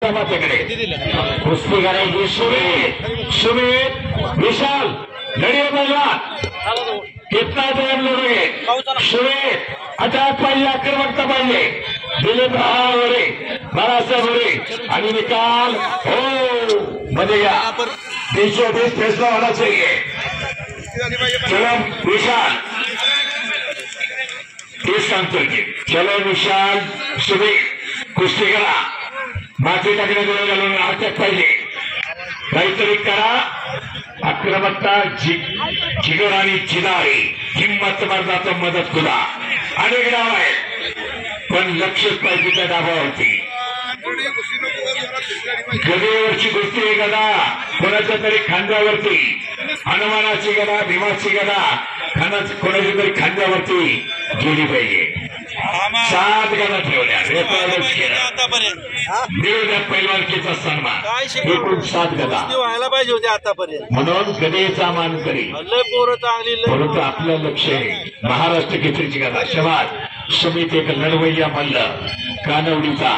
आता माझ्याकडे कुस्ती करायची सुमित विशाल लढिया पहिला कितना टाइम लढोगे सुमित अटॅक पाहिजे आक्रमकता पाहिजे दिलीप वरे बाळासाहेब वरे आणि निकाल हो मध्ये या 20 फैसला होना चाहिए चलो विशाल तेच सांगतो की चलो विशाल सुमित कुस्ती करा माती टाकण्याजवळ घालून अटॅक पाहिजे काहीतरी करा आक्रमकता जिगर आणि जिनारी हिम्मत मर्दाचा मदत तुला अनेक डाव आहेत पण लक्षच पाहिजे त्या डावावरती गदेवरची गोष्टी आहे गदा कोणाच्या तरी खांद्यावरती हनुमानाची गदा भीमाची गदा कोणाच्या तरी खांद्यावरती गेली पाहिजे 7 गदा ठेवल्या रेकॉर्डच केलं देवल्या पैलवानकीचा सन्मान एकूण 7 गदा व्हायला पाहिजे होते आतापर्यंत म्हणून गदेचा मान करी परंतु आपलं लक्ष आहे महाराष्ट्र केसरीची गदा शबाद सुमित एक लढवय्या मल्ल कानवडीचा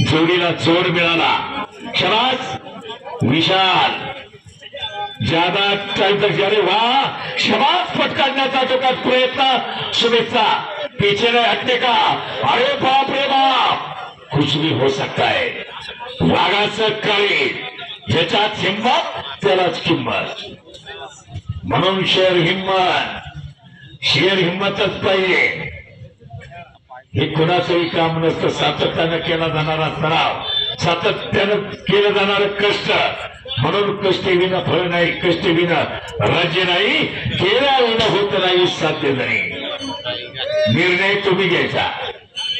जोडीला जोड मिळाला शबाद विशाल ज्यादा अरे वाह शबाद पट काढण्याचा जो का प्रयत्न सुमितचा पीछे नहीं हटने का अरे बाप रे बाप कुछ भी हो सकता है वाघाचं काळी ज्याच्यात हिंमत त्यालाच किंमत म्हणून शेर हिंमतच पाहिजे हे कोणाचंही काम नसतं सातत्यानं केला जाणारा सराव सातत्यानं केलं जाणार कष्ट म्हणून कष्टविना फळ नाही कष्टविना राज्य नाही केल्याविना होत नाही साध्य नाही निर्णय तुम्ही घ्यायचा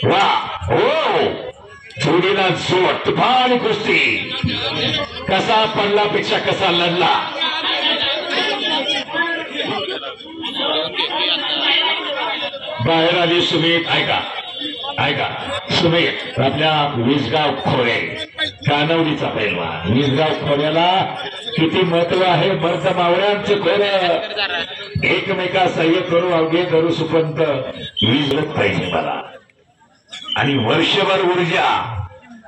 वा हो जोडीला जोड तुफान कुस्ती कसा पडलापेक्षा कसा लढला बाहेर आली सुमित ऐका सुमित आपल्या विसगाव खोरे कानवडीचा पैलवान विसगाव खोऱ्याला किती महत्व आहे मर्द मावळ्यांचं खोरं एकमेका सह्य करू अवघे करू सुपंत विजलत पाहिजे मला आणि वर्षभर ऊर्जा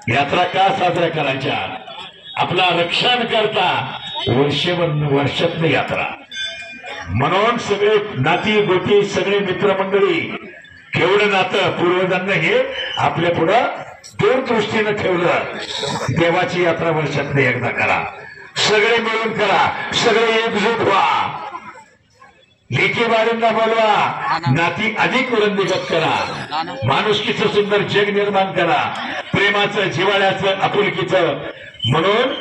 यात्रा का साजऱ्या करायच्या आपला रक्षण करता वर्षातनं यात्रा म्हणून सगळे नाती गोटी सगळे मित्रमंडळी केवढं नातं पूर्वजांना हे आपल्या पुढं दूरदृष्टीनं ठेवलं देवाची यात्रा वर्षातनं एकदा करा सगळे मिळून करा सगळे एकजूट व्हा लेकी बाळींना बोलवा नाती अधिक वृद्धिगत करा माणुसकीचं सुंदर जग निर्माण करा प्रेमाचं जिव्हाळ्याचं आपुलकीचं म्हणून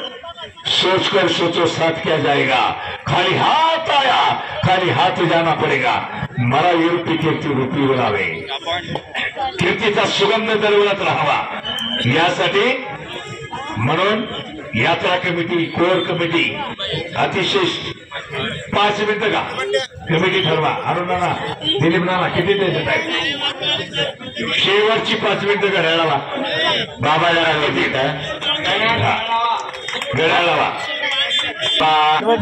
सोच कर सोचो साथ क्या जाएगा खाली हाथ आया खाली हाथ जाना पड़ेगा मला यूरोपी कीर्ती रूपी बोलावे कीर्तीचा सुगंध दरवळत राहावा यासाठी म्हणून यात्रा कमिटी कोर कमिटी अतिशय 5 मिनिटं का कमिटी ठरवा अरुण नाना दिलीप नाना किती द्यायचं काय शेवटची 5 मिनिटं घड्याळावा बाबा घड्याळावा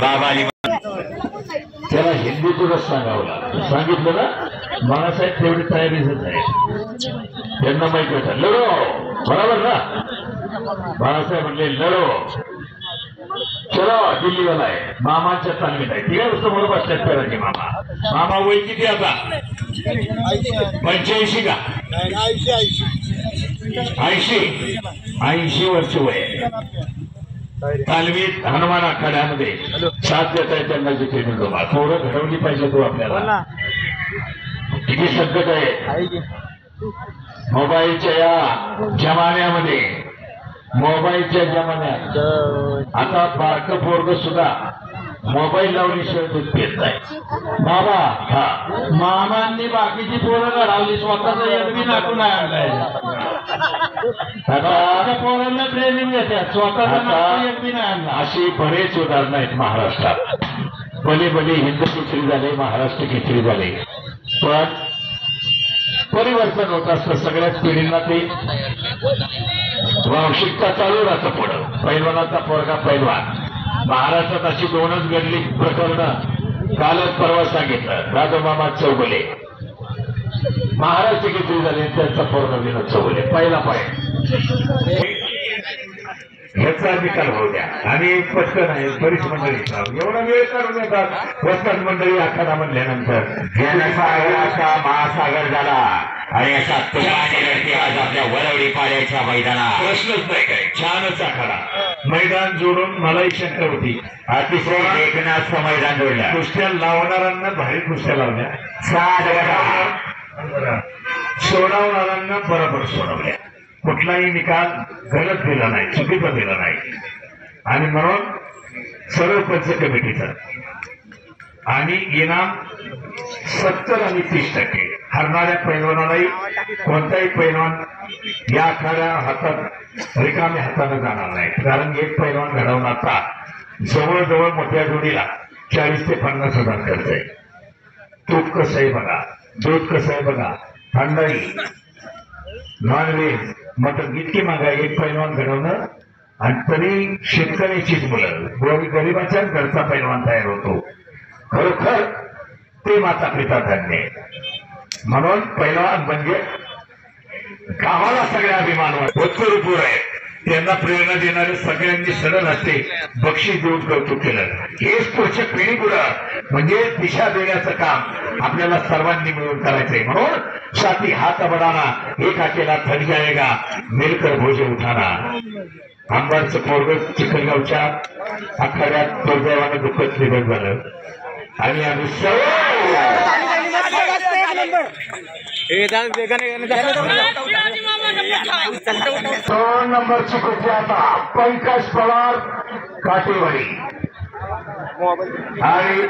बाबानी त्याला हिंदीतूनच सांगावं सांगितलं ना बाळासाहेब तेवढी तयारीच आहे त्यांना माहिती होतं लढो बरोबर ना बाळासाहेब म्हणले लढो चलो दिल्लीवाला आहे मामाच्या तालमीत आहे ठीक आहे समोर बसल्यात करायचे मामा वय किती आता 85 का 80 वर्ष वय तालमीत हनुमान आखाड्यामध्ये साथ देत आहे त्यांना जिथे निघोबा थोडं घडवली पाहिजे तो आपल्याला किती संकट आहे मोबाईलच्या या जमान्यामध्ये मोबाईलच्या जमान्यात आता बारकं पोरग सुद्धा मोबाईल लावल्याशिवाय दूध पेत नाही बाबा हा मामांनी बाकीची पोरं घडवली स्वतःचा एरबी नाटून आणलाय आता पोरांना ट्रेनिंग देतात स्वतःचा एरबी नाही आणला अशी बरेच उदाहरणं आहेत महाराष्ट्रात भले भले हिंद केसरी झाले महाराष्ट्र केसरी झाले पण परिवर्तन होत असतं सगळ्याच पिढींना ते वांशिकता चालू राहतं पुढं पैलवानाचा पोरगा पैलवान महाराष्ट्रात अशी 2च घडली प्रकरण कालच परवा सांगितलं राजमामा चौगुले महाराष्ट्र केसरी झाले त्यांचा पोरगा विनोद चौगुले पहिला पाय ह्याचा निकाल होऊ द्या. आणि पटकन आहे बरीच मंडळी एवढा वेळ काढून येतात वस्ताद मंडळी आखाडा म्हणल्यानंतर जनसागराचा महासागर झाला आणि अशा तुफानी लढती आज आपल्या वरवडी पाड्याच्या मैदानात. प्रश्नच नाही काय. छानच आखाडा मैदान जोडून मलाही शंका होती. अतिशय देखण्याचं मैदान जोडलं. कुस्त्या लावणाऱ्यांना भारी कुस्त्या लावल्या, 7 गटा सोडवणाऱ्यांना बरोबर सोडवल्या. कुठलाही निकाल गलत दिला नाही, चुकीचा दिला नाही. आणि म्हणून सर्व पंच कमिटीचा आणि इनाम 70 आणि 30%. हरणाऱ्या पैलवानालाही कोणताही पैलवान या आखाड्या हातात रिकाम्या हाताने जाणार नाही. कारण एक पैलवान घडवण्याचा जवळजवळ मोठ्या जोडीला 40 ते 50 हजार खर्च आहे. तूप कसं आहे बघा, दूध कसं आहे बघा, थंडाई, नॉनव्हेज, मटन इतकी महागाई. एक पैलवान घडवणं आणि तरी शेतकऱ्याचीच मुलं, गरिबाच्या घरचा पैलवान तयार होतो. खरोखर ते माता पिता धन्य. म्हणून पैलवान म्हणजे गावाला सगळ्या अभिमान उत्तरपूर आहे. त्यांना प्रेरणा देणारे सगळ्यांनी सडन असते बक्षीस देऊन कौतुक केलं. हेच पुढच्या पिढी पुढं म्हणजे दिशा देण्याचं काम आपल्याला सर्वांनी मिळून करायचंय. म्हणून साथी हात बडाना एक अकेला थक जाएगा मिलकर भोजे उठाना. आंबारचं पोरग चिखलगावच्या आखाड्यात दुर्दैवानं दुःखद निधन झालं आणि आम्ही दोन नंबरची कुस्ती आता पंकज पवार काटेवाडी आणि